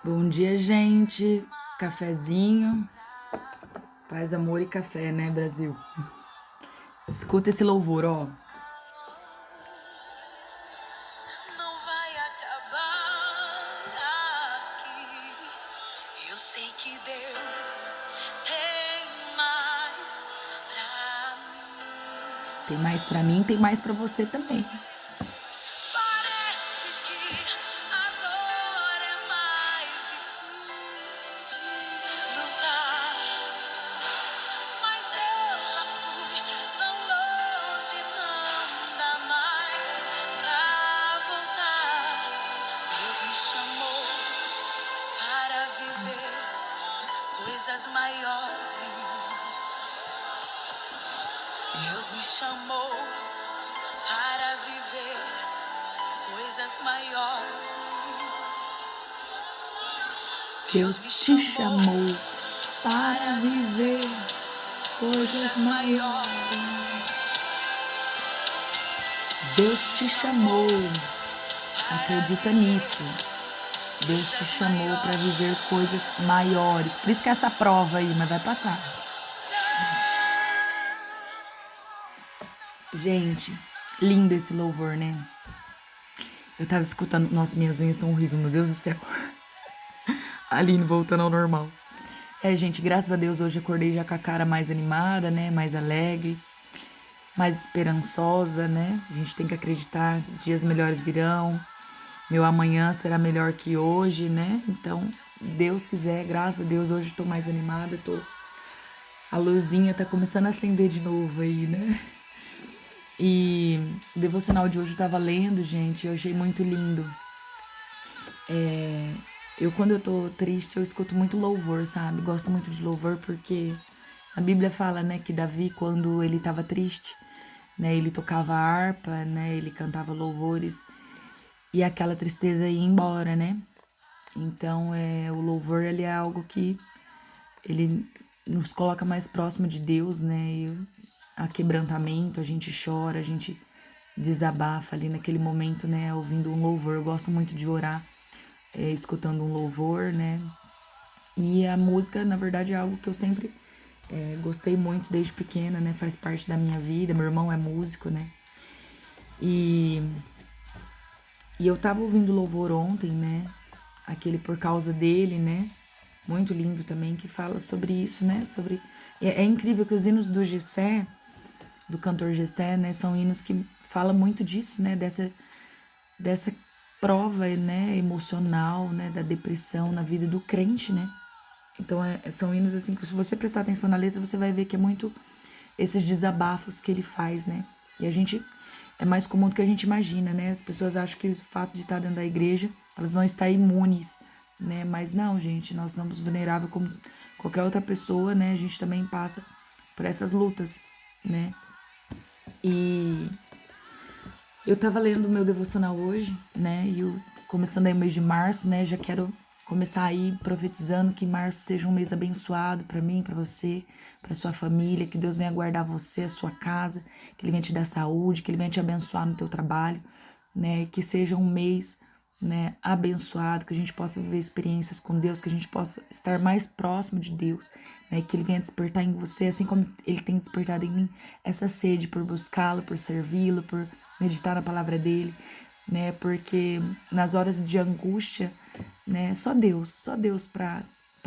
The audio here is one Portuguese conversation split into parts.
Bom dia, gente. Cafezinho. Paz, amor e café, né, Brasil? Escuta esse louvor, ó. Não vai acabar aqui. Eu sei que Deus tem mais pra mim. Tem mais pra mim, tem mais pra você também. Parece que agora é mais difícil de lutar, mas eu já fui tão longe, não dá mais pra voltar. Deus me chamou para viver coisas maiores. Deus me chamou para viver coisas maiores. Deus Deus me te chamou chamou para para viver viver coisas coisas maiores. maiores. Deus Deus me te chamou chamou. para Acredita viver nisso. Deus te coisas chamou pra viver maiores. coisas maiores. Por isso que é essa prova aí, mas vai passar. Gente, lindo esse louvor, né? Eu tava escutando. Nossa, minhas unhas estão horríveis, meu Deus do céu. Aline voltando ao normal. Gente, graças a Deus hoje acordei já com a cara mais animada, né? Mais alegre, mais esperançosa, né? A gente tem que acreditar, dias melhores virão. Meu amanhã será melhor que hoje, né? Então, Deus quiser, graças a Deus, hoje tô mais animada, a luzinha tá começando a acender de novo aí, né? E o devocional de hoje eu tava lendo, gente, eu achei muito lindo. Quando eu tô triste, eu escuto muito louvor, sabe? Gosto muito de louvor porque a Bíblia fala, né, que Davi, quando ele estava triste, né, ele tocava harpa, né, ele cantava louvores e aquela tristeza ia embora, né? Então, o louvor, ele é algo que ele nos coloca mais próximo de Deus, né? E a quebrantamento, a gente chora, a gente desabafa ali naquele momento, né, ouvindo um louvor. Eu gosto muito de orar, escutando um louvor, né? E a música, na verdade, é algo que eu sempre gostei muito desde pequena, né? Faz parte da minha vida. Meu irmão é músico, né? E, e eu tava ouvindo louvor ontem, né? Aquele Por Causa Dele, né? Muito lindo também, que fala sobre isso, né? Sobre. É incrível que os hinos do Gessé, do cantor Gessé, né? São hinos que falam muito disso, né? Dessa prova, né? Emocional, né? Da depressão na vida do crente, né? Então, são hinos assim que se você prestar atenção na letra, você vai ver que é muito esses desabafos que ele faz, né? E a gente é mais comum do que a gente imagina, né? As pessoas acham que o fato de estar dentro da igreja, elas vão estar imunes, né? Mas não, gente, nós somos vulneráveis como qualquer outra pessoa, né? A gente também passa por essas lutas, né? E eu tava lendo o meu devocional hoje, né? E começando aí o mês de março, né? Já quero começar aí profetizando que março seja um mês abençoado para mim, para você, para sua família, que Deus venha guardar você, a sua casa, que Ele venha te dar saúde, que Ele venha te abençoar no teu trabalho, né? Que seja um mês, né, abençoado, que a gente possa viver experiências com Deus, que a gente possa estar mais próximo de Deus, né? Que Ele venha despertar em você, assim como Ele tem despertado em mim, essa sede por buscá-lo, por servi-lo, por meditar na palavra dele, né? Porque nas horas de angústia, né? Só Deus para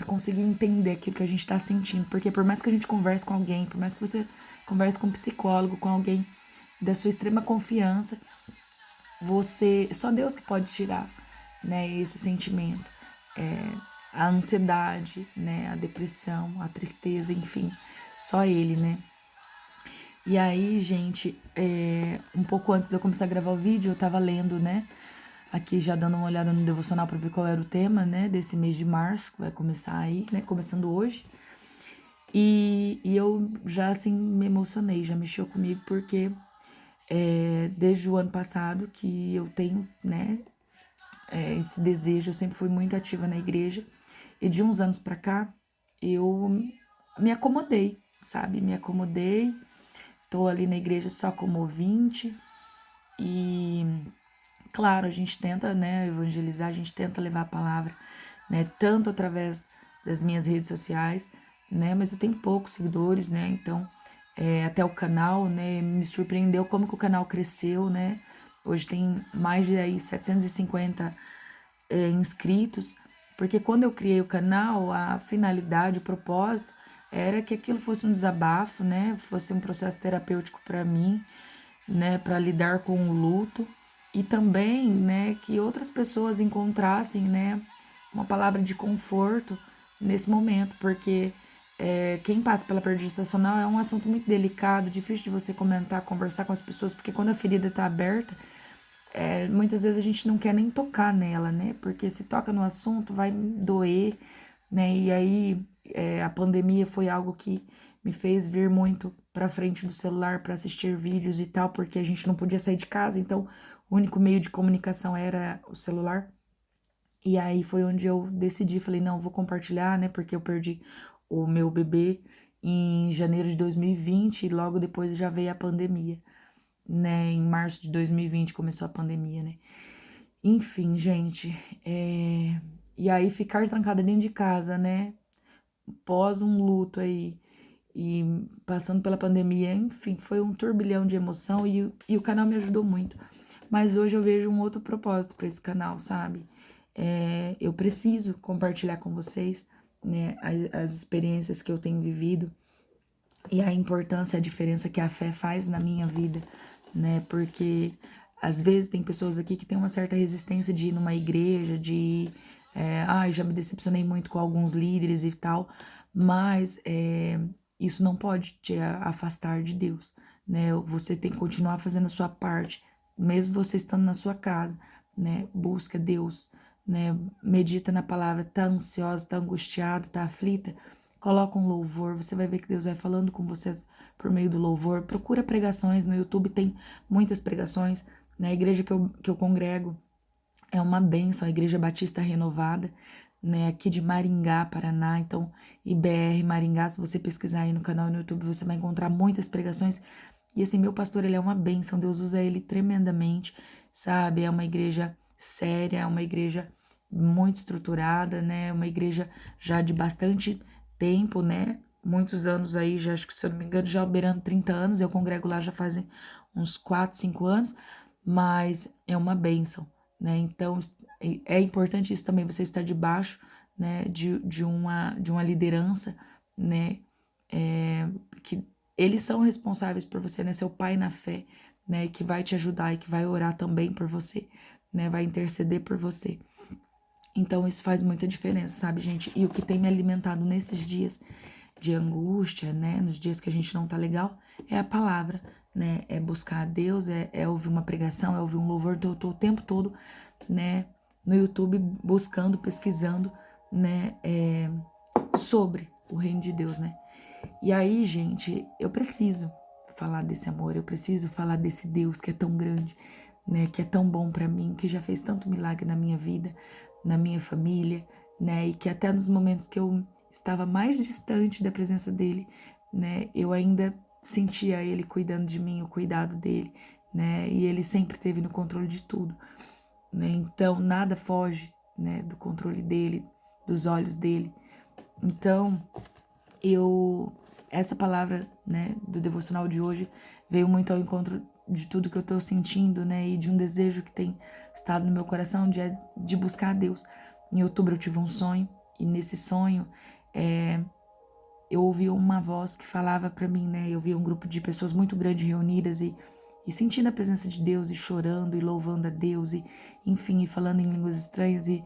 conseguir entender aquilo que a gente está sentindo. Porque por mais que a gente converse com alguém, por mais que você converse com um psicólogo, com alguém da sua extrema confiança, só Deus que pode tirar, né? Esse sentimento, a ansiedade, né? A depressão, a tristeza, enfim, só Ele, né? E aí, gente, um pouco antes de eu começar a gravar o vídeo, eu tava lendo, né? Aqui já dando uma olhada no devocional pra ver qual era o tema, né? Desse mês de março, que vai começar aí, né? Começando hoje. E eu já, assim, me emocionei, já mexeu comigo, porque desde o ano passado que eu tenho, né? Esse desejo, eu sempre fui muito ativa na igreja. E de uns anos pra cá, eu me acomodei, sabe? Me acomodei. Tô ali na igreja só como ouvinte e, claro, a gente tenta, né, evangelizar, a gente tenta levar a palavra, né? Tanto através das minhas redes sociais, né? Mas eu tenho poucos seguidores, né? Então, até o canal, né? Me surpreendeu como que o canal cresceu, né? Hoje tem mais de aí 750 inscritos, porque quando eu criei o canal, a finalidade, o propósito era que aquilo fosse um desabafo, né? Fosse um processo terapêutico para mim, né? Para lidar com o luto e também, né? Que outras pessoas encontrassem, né? Uma palavra de conforto nesse momento, porque quem passa pela perda gestacional é um assunto muito delicado, difícil de você comentar, conversar com as pessoas, porque quando a ferida está aberta, muitas vezes a gente não quer nem tocar nela, né? Porque se toca no assunto vai doer, né? E aí a pandemia foi algo que me fez vir muito pra frente do celular para assistir vídeos e tal, porque a gente não podia sair de casa, então o único meio de comunicação era o celular. E aí foi onde eu decidi, falei, não, vou compartilhar, né? Porque eu perdi o meu bebê em janeiro de 2020 e logo depois já veio a pandemia, né? Em março de 2020 começou a pandemia, né? Enfim, gente, e aí ficar trancada dentro de casa, né? Pós um luto aí e passando pela pandemia, enfim, foi um turbilhão de emoção e o canal me ajudou muito. Mas hoje eu vejo um outro propósito para esse canal, sabe? Eu preciso compartilhar com vocês, né, as experiências que eu tenho vivido e a importância, a diferença que a fé faz na minha vida, né? Porque às vezes tem pessoas aqui que têm uma certa resistência de ir numa igreja, já me decepcionei muito com alguns líderes e tal, mas isso não pode te afastar de Deus, né? Você tem que continuar fazendo a sua parte, mesmo você estando na sua casa, né? Busca Deus, né? Medita na palavra, tá ansiosa, tá angustiada, tá aflita, coloca um louvor, você vai ver que Deus vai falando com você por meio do louvor. Procura pregações, no YouTube tem muitas pregações. Na igreja que eu congrego é uma bênção, a Igreja Batista Renovada, né, aqui de Maringá, Paraná. Então, IBR Maringá, se você pesquisar aí no canal no YouTube, você vai encontrar muitas pregações. E assim, meu pastor, ele é uma bênção, Deus usa ele tremendamente, sabe? É uma igreja séria, é uma igreja muito estruturada, né? Uma igreja já de bastante tempo, né? Muitos anos aí, já acho que se eu não me engano, já beirando 30 anos, eu congrego lá já fazem uns 4, 5 anos, mas é uma bênção, né? Então, é importante isso também, você estar debaixo, né, de uma liderança, né? Que eles são responsáveis por você, né? Seu pai na fé, né? Que vai te ajudar e que vai orar também por você, né? Vai interceder por você. Então isso faz muita diferença, sabe, gente? E o que tem me alimentado nesses dias de angústia, né? Nos dias que a gente não tá legal, é a palavra, né? É buscar a Deus, é ouvir uma pregação, é ouvir um louvor. Então eu tô o tempo todo, né? No YouTube buscando, pesquisando, né? Sobre o reino de Deus, né? E aí, gente, eu preciso falar desse amor, eu preciso falar desse Deus que é tão grande, né, que é tão bom para mim, que já fez tanto milagre na minha vida, na minha família, né, e que até nos momentos que eu estava mais distante da presença dele, né, eu ainda sentia ele cuidando de mim, o cuidado dele, né, e ele sempre esteve no controle de tudo, né, então nada foge, né, do controle dele, dos olhos dele. Então, essa palavra, né, do devocional de hoje veio muito ao encontro de tudo que eu tô sentindo, né, e de um desejo que tem estado no meu coração de buscar a Deus. Em outubro eu tive um sonho e nesse sonho eu ouvi uma voz que falava para mim, né, eu vi um grupo de pessoas muito grande reunidas e sentindo a presença de Deus e chorando e louvando a Deus e enfim, e falando em línguas estranhas e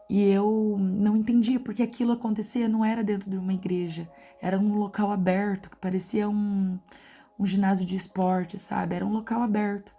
eu não entendia porque aquilo acontecia, não era dentro de uma igreja, era um local aberto, que parecia um ginásio de esporte, sabe? Era um local aberto.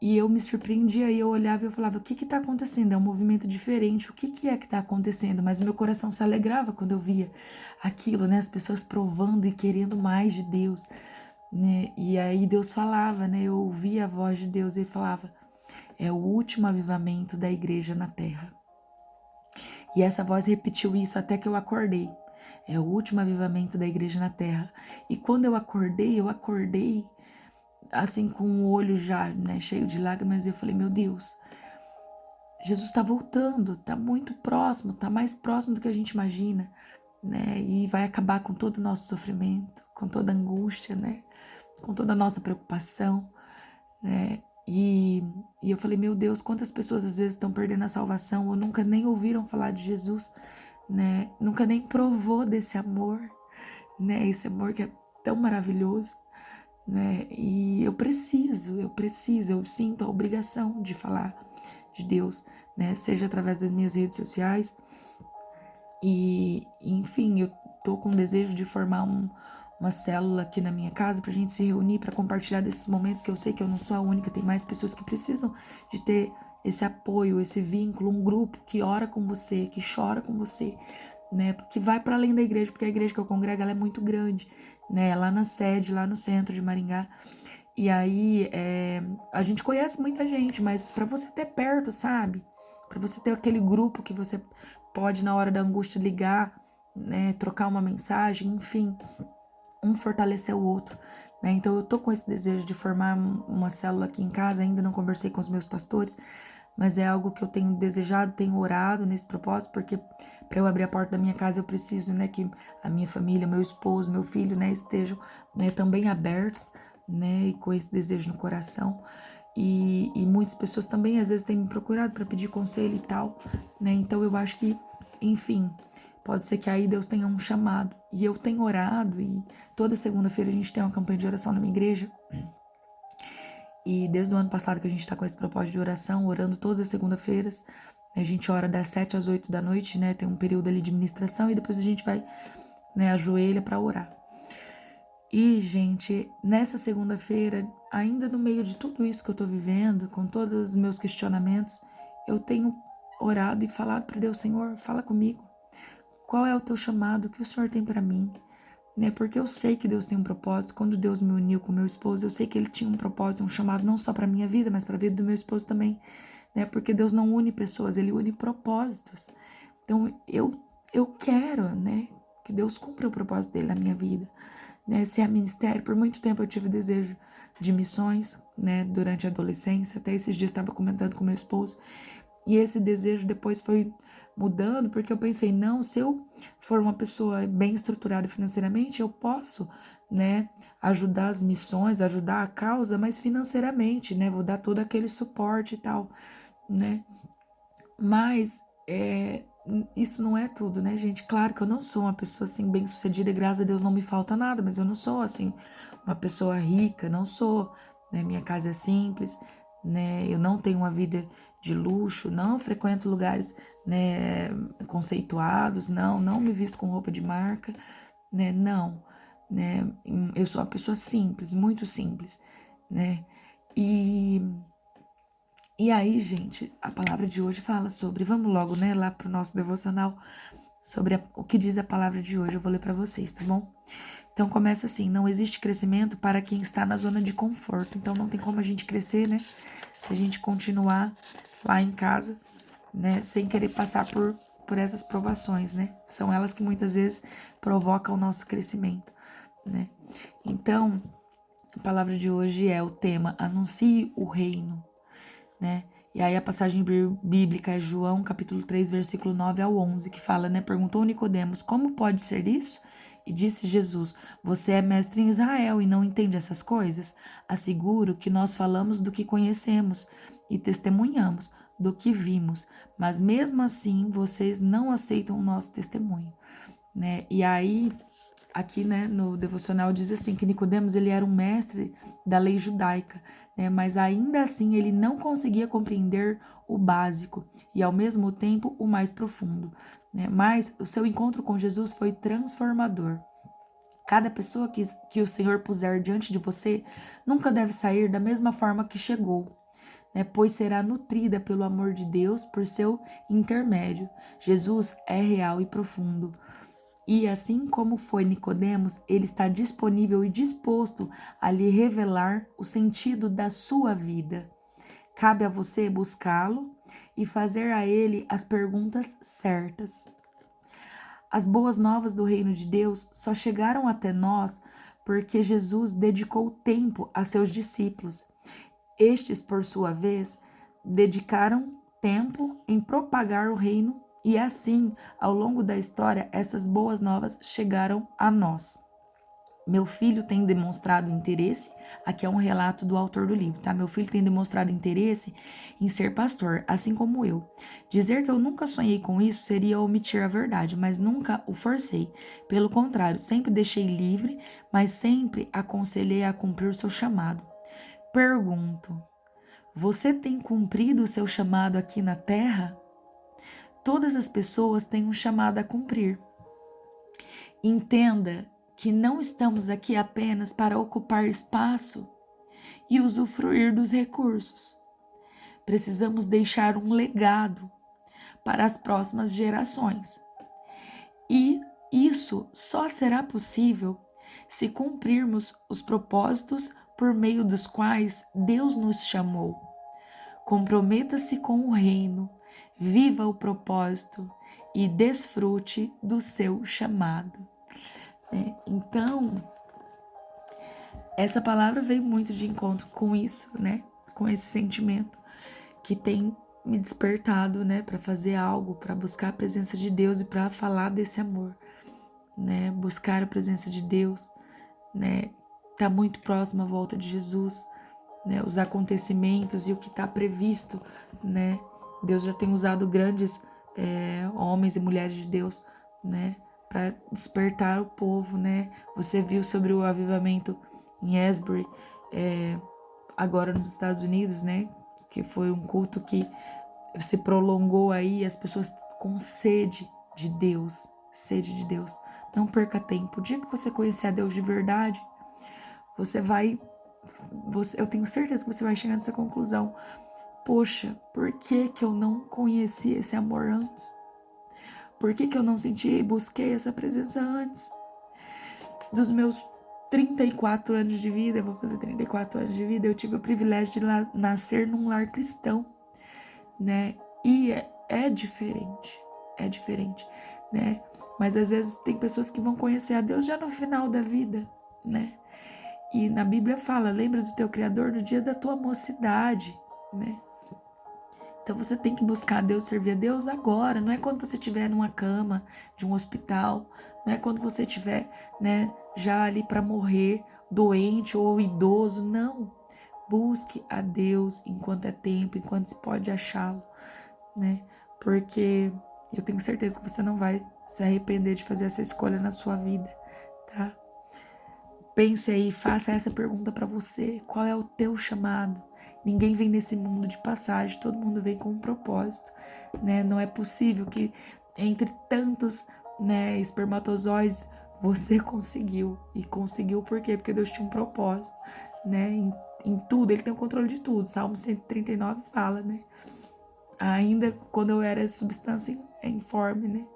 E eu me surpreendia e eu olhava e eu falava, o que que tá acontecendo? É um movimento diferente, o que que é que tá acontecendo? Mas meu coração se alegrava quando eu via aquilo, né? As pessoas provando e querendo mais de Deus, né? E aí Deus falava, né? Eu ouvia a voz de Deus e ele falava, é o último avivamento da igreja na terra. E essa voz repetiu isso até que eu acordei. É o último avivamento da igreja na terra. E quando eu acordei assim com o olho já, né, cheio de lágrimas, e eu falei, meu Deus, Jesus está voltando, está muito próximo, está mais próximo do que a gente imagina, né? E vai acabar com todo o nosso sofrimento, com toda a angústia, né? Com toda a nossa preocupação, né? E eu falei, meu Deus, quantas pessoas às vezes estão perdendo a salvação ou nunca nem ouviram falar de Jesus, né? Nunca nem provou desse amor, né? Esse amor que é tão maravilhoso, né? E eu sinto a obrigação de falar de Deus, né? Seja através das minhas redes sociais enfim, eu tô com o desejo de formar uma célula aqui na minha casa pra gente se reunir, pra compartilhar desses momentos que eu sei que eu não sou a única, tem mais pessoas que precisam de ter esse apoio, esse vínculo, um grupo que ora com você, que chora com você, né? Porque vai para além da igreja, porque a igreja que eu congrego ela é muito grande, né? Lá na sede, lá no centro de Maringá. E aí a gente conhece muita gente, mas para você ter perto, sabe? Para você ter aquele grupo que você pode na hora da angústia ligar, né? Trocar uma mensagem, enfim, um fortalecer o outro. Né? Então eu tô com esse desejo de formar uma célula aqui em casa, ainda não conversei com os meus pastores, mas é algo que eu tenho desejado, tenho orado nesse propósito, porque para eu abrir a porta da minha casa eu preciso, né, que a minha família, meu esposo, meu filho, né, estejam, né, também abertos, né, e com esse desejo no coração. E muitas pessoas também às vezes têm me procurado para pedir conselho e tal, né? Então eu acho que, enfim, pode ser que aí Deus tenha um chamado. E eu tenho orado e toda segunda-feira a gente tem uma campanha de oração na minha igreja. E desde o ano passado que a gente está com esse propósito de oração, orando todas as segunda-feiras. A gente ora das 7 às 8 da noite, né? Tem um período ali de ministração e depois a gente vai, né, ajoelha para orar. E, gente, nessa segunda-feira, ainda no meio de tudo isso que eu tô vivendo, com todos os meus questionamentos, eu tenho orado e falado para Deus, Senhor, fala comigo. Qual é o teu chamado? O que o Senhor tem para mim? Né? Porque eu sei que Deus tem um propósito. Quando Deus me uniu com meu esposo, eu sei que ele tinha um propósito, um chamado não só para minha vida, mas para a vida do meu esposo também, né? Porque Deus não une pessoas, ele une propósitos. Então, eu quero, né, que Deus cumpra o propósito dele na minha vida, né? Se é ministério, por muito tempo eu tive desejo de missões, né, durante a adolescência, até esses dias estava comentando com meu esposo, e esse desejo depois foi mudando, porque eu pensei, não, se eu for uma pessoa bem estruturada financeiramente, eu posso, né, ajudar as missões, ajudar a causa, mas financeiramente, né, vou dar todo aquele suporte e tal, né, mas isso não é tudo, né, gente? Claro que eu não sou uma pessoa assim bem sucedida, graças a Deus não me falta nada, mas eu não sou assim uma pessoa rica, não sou, né? Minha casa é simples, né? Eu não tenho uma vida de luxo, não frequento lugares, né, conceituados, não me visto com roupa de marca, né? Não, né? Eu sou uma pessoa simples, muito simples, né? E e aí, gente, a palavra de hoje fala sobre, vamos logo, né, lá pro nosso devocional, sobre o que diz a palavra de hoje. Eu vou ler para vocês, tá bom? Então começa assim: não existe crescimento para quem está na zona de conforto. Então não tem como a gente crescer, né, se a gente continuar lá em casa, né, sem querer passar por essas provações, né? São elas que muitas vezes provocam o nosso crescimento, né? Então, a palavra de hoje é o tema: anuncie o reino, né? E aí a passagem bíblica é João, capítulo 3, versículo 9 ao 11, que fala, né? Perguntou Nicodemos: como pode ser isso? E disse Jesus: você é mestre em Israel e não entende essas coisas? Asseguro que nós falamos do que conhecemos e testemunhamos do que vimos, mas mesmo assim vocês não aceitam o nosso testemunho, né? E aí aqui, né, no devocional diz assim que Nicodemos ele era um mestre da lei judaica, né, mas ainda assim ele não conseguia compreender o básico e ao mesmo tempo o mais profundo, né? Mas o seu encontro com Jesus foi transformador. Cada pessoa que o Senhor puser diante de você nunca deve sair da mesma forma que chegou, né, pois será nutrida pelo amor de Deus por seu intermédio. Jesus é real e profundo. E assim como foi Nicodemos, ele está disponível e disposto a lhe revelar o sentido da sua vida. Cabe a você buscá-lo e fazer a ele as perguntas certas. As boas novas do reino de Deus só chegaram até nós porque Jesus dedicou tempo a seus discípulos. Estes, por sua vez, dedicaram tempo em propagar o reino e assim, ao longo da história, essas boas novas chegaram a nós. Meu filho tem demonstrado interesse, aqui é um relato do autor do livro, tá? Meu filho tem demonstrado interesse em ser pastor, assim como eu. Dizer que eu nunca sonhei com isso seria omitir a verdade, mas nunca o forcei. Pelo contrário, sempre deixei livre, mas sempre aconselhei a cumprir o seu chamado. Pergunto: você tem cumprido o seu chamado aqui na terra? Todas as pessoas têm um chamado a cumprir. Entenda que não estamos aqui apenas para ocupar espaço e usufruir dos recursos. Precisamos deixar um legado para as próximas gerações. E isso só será possível se cumprirmos os propósitos por meio dos quais Deus nos chamou. Comprometa-se com o reino, viva o propósito e desfrute do seu chamado. Então, essa palavra veio muito de encontro com isso, né? Com esse sentimento que tem me despertado, né? Para fazer algo, para buscar a presença de Deus e para falar desse amor, né? Buscar a presença de Deus, né? Tá muito próximo à volta de Jesus, né? Os acontecimentos e o que está previsto, né? Deus já tem usado grandes homens e mulheres de Deus, né? Para despertar o povo, né? Você viu sobre o avivamento em Asbury, agora nos Estados Unidos, né? Que foi um culto que se prolongou aí, as pessoas com sede de Deus, sede de Deus. Não perca tempo. O dia que você conhecer a Deus de verdade, eu tenho certeza que você vai chegar nessa conclusão. Poxa, por que eu não conheci esse amor antes? Por que eu não senti e busquei essa presença antes? Dos meus 34 anos de vida, eu vou fazer 34 anos de vida, eu tive o privilégio de nascer num lar cristão, né? E é diferente, né? Mas às vezes tem pessoas que vão conhecer a Deus já no final da vida, né? E na Bíblia fala, lembra do teu Criador no dia da tua mocidade, né? Então você tem que buscar a Deus, servir a Deus agora, não é quando você estiver numa cama de um hospital, não é quando você estiver, né, já ali para morrer, doente ou idoso, não. Busque a Deus enquanto é tempo, enquanto se pode achá-lo, né? Porque eu tenho certeza que você não vai se arrepender de fazer essa escolha na sua vida, tá? Pense aí, faça essa pergunta para você, qual é o teu chamado? Ninguém vem nesse mundo de passagem, todo mundo vem com um propósito, né? Não é possível que entre tantos, né, espermatozoides você conseguiu. E conseguiu por quê? Porque Deus tinha um propósito, né? Em tudo, ele tem o controle de tudo. Salmo 139 fala, né? Ainda quando eu era substância informe, né?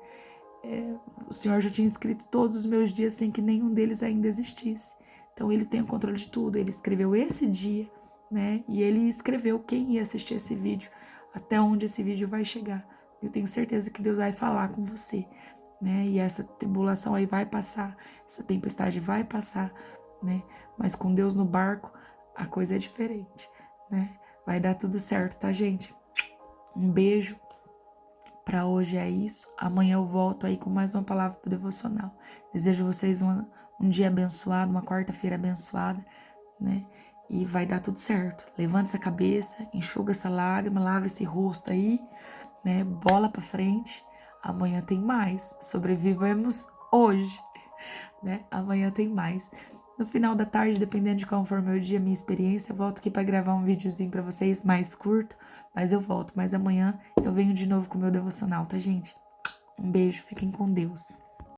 O Senhor já tinha escrito todos os meus dias sem que nenhum deles ainda existisse. Então ele tem o controle de tudo. Ele escreveu esse dia, né? E ele escreveu quem ia assistir esse vídeo, até onde esse vídeo vai chegar. Eu tenho certeza que Deus vai falar com você, né? E essa tribulação aí vai passar, essa tempestade vai passar, né? Mas com Deus no barco, a coisa é diferente, né? Vai dar tudo certo, tá, gente? Um beijo. Para hoje é isso. Amanhã eu volto aí com mais uma palavra pro devocional. Desejo vocês um dia abençoado, uma quarta-feira abençoada, né? E vai dar tudo certo. Levanta essa cabeça, enxuga essa lágrima, lava esse rosto aí, né? Bola para frente. Amanhã tem mais. Sobrevivemos hoje, né? Amanhã tem mais. No final da tarde, dependendo de qual for o meu dia, minha experiência, eu volto aqui para gravar um videozinho para vocês mais curto, mas eu volto. Mas amanhã eu venho de novo com o meu devocional, tá, gente? Um beijo, fiquem com Deus.